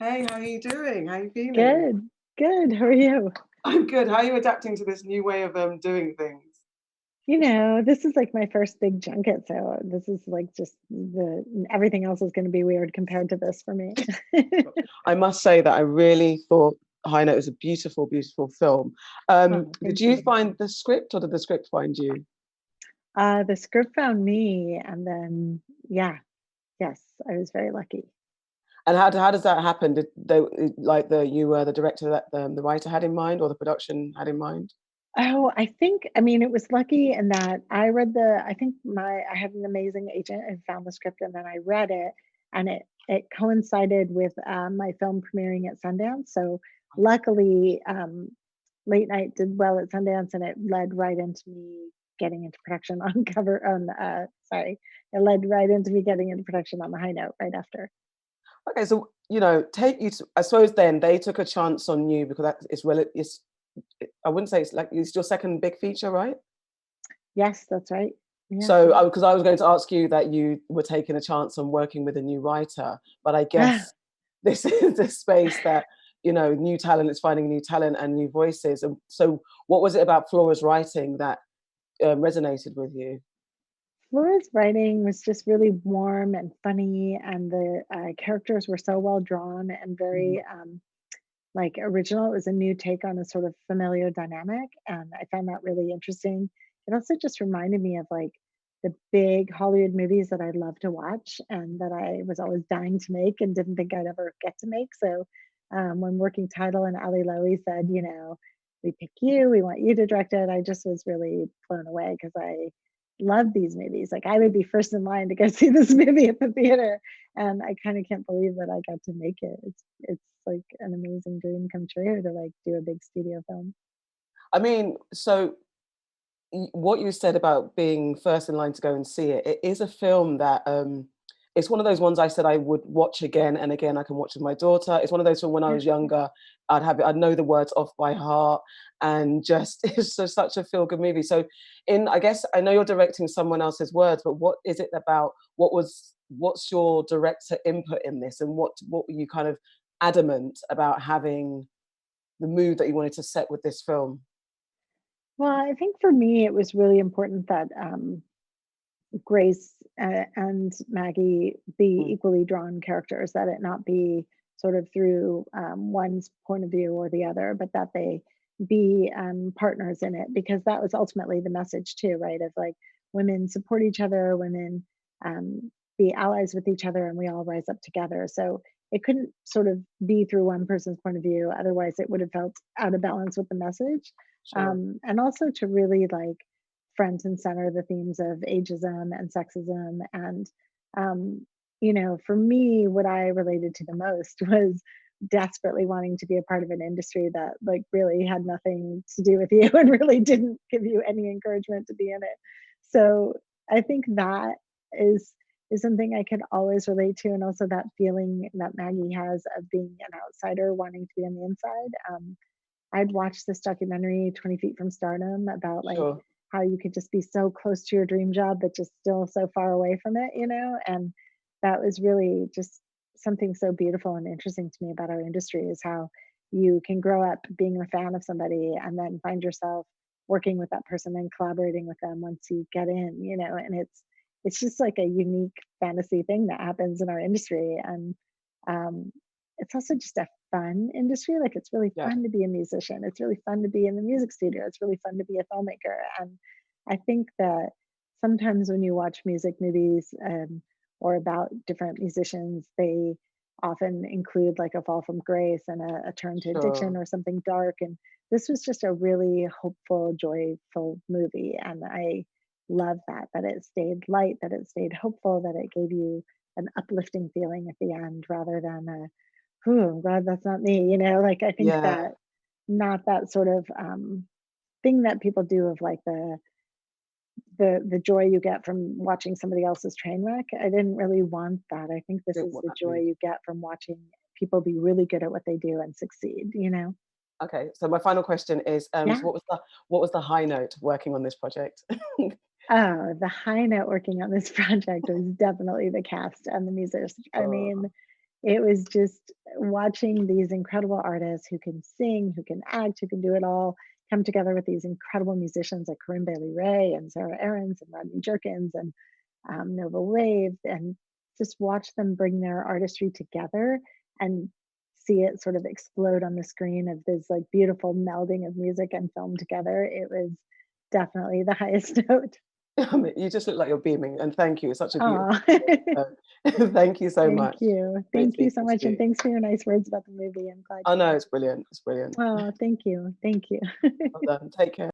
Hey, how are you doing? How are you feeling? Good, good. How are you? I'm good. How are you adapting to this new way of doing things? This is like my first big junket, so this is like just the everything else is going to be weird compared to this for me. I must say that I really thought High Note was a beautiful, beautiful film. Oh, Did thank you you. find the script or did the script find you? The script found me, and then yeah, yes, I was very lucky. And how does that happen? Did they like the you were the director that the writer had in mind or the production had in mind? Oh, I mean, it was lucky in that I read I think I had an amazing agent who found the script, and then I read it, and it coincided with my film premiering at Sundance. So luckily, Late Night did well at Sundance, and it led right into me getting into production on cover on. It led right into me getting into production on the High Note right after. Okay, so take you to, I suppose then they took a chance on you because that it's well it's I wouldn't say it's like it's your second big feature, right? Yes, that's right. Yeah. So, because I was going to ask you that you were taking a chance on working with a new writer, but I guess this is a space that new talent is finding new talent and new voices. And so, what was it about Flora's writing that resonated with you? Flora's writing was just really warm and funny, and the characters were so well drawn and Mhm. very like original. It was a new take on a sort of familiar dynamic, and I found that really interesting. It also just reminded me of like the big Hollywood movies that I love to watch and that I was always dying to make and didn't think I'd ever get to make. So when Working Title and Ali Lowy said, we pick you, we want you to direct it, I just was really blown away because I love these movies. Like I would be first in line to go see this movie at the theater, and I kind of can't believe that I got to make it. It's like an amazing dream come true to like do a big studio film. I mean, so what you said about being first in line to go and see it, it is a film that it's one of those ones I said I would watch again and again. I can watch with my daughter. It's one of those from when I Yeah. was younger. I'd know the words off by heart, and just it's just such a feel good movie. So, I guess I know you're directing someone else's words, but what is it about? What's your director input in this, and what were you kind of adamant about having the mood that you wanted to set with this film? Well, I think for me, it was really important that Grace and Maggie be Mm, equally drawn characters, that it not be sort of through one's point of view or the other, but that they be partners in it, because that was ultimately the message too, right? Of like women support each other, women be allies with each other, and we all rise up together. So it couldn't sort of be through one person's point of view, otherwise it would have felt out of balance with the message. sure. And also to really like front and center the themes of ageism and sexism. And, for me, what I related to the most was desperately wanting to be a part of an industry that like really had nothing to do with you and really didn't give you any encouragement to be in it. So I think that is is something I could always relate to, and also that feeling that Maggie has of being an outsider wanting to be on the inside. I'd watched this documentary, 20 Feet from Stardom, about like Sure. how you could just be so close to your dream job, but just still so far away from it. And that was really just something so beautiful and interesting to me about our industry is how you can grow up being a fan of somebody and then find yourself working with that person and collaborating with them once you get in. And it's just like a unique fantasy thing that happens in our industry. And um, it's also just a fun industry. Like it's really Yeah. fun to be a musician. It's really fun to be in the music studio. It's really fun to be a filmmaker. And I think that sometimes when you watch music movies or about different musicians, they often include like a fall from grace and a turn to addiction Sure. or something dark. And this was just a really hopeful, joyful movie. And I love that it stayed light, that it stayed hopeful, that it gave you an uplifting feeling at the end rather than a "Whew, I'm glad that's not me." Like, I think Yeah. that not that sort of, thing that people do of, like, the joy you get from watching somebody else's train wreck. I didn't really want that. I think this Didn't is want the that joy mood. you get from watching people be really good at what they do and succeed? Okay, so my final question is, so Yeah. what was the high note working on this project? Oh, the high note working on this project was definitely the cast and the musicians. I Sure. mean, it was just watching these incredible artists who can sing, who can act, who can do it all, come together with these incredible musicians like Corinne Bailey Rae and Sarah Aarons and Rodney Jerkins and Nova Wave, and just watch them bring their artistry together and see it sort of explode on the screen of this like beautiful melding of music and film together. It was definitely the highest note. I mean, you just look like you're beaming, and thank you. It's such a beautiful. Oh, Thank you so thank much. you. Great Thank you so speaking much. to And you. thanks for your nice words about the movie. I'm glad Oh you no, liked it's brilliant. It's brilliant. it. Oh, thank you. Thank you. Well done. Take care.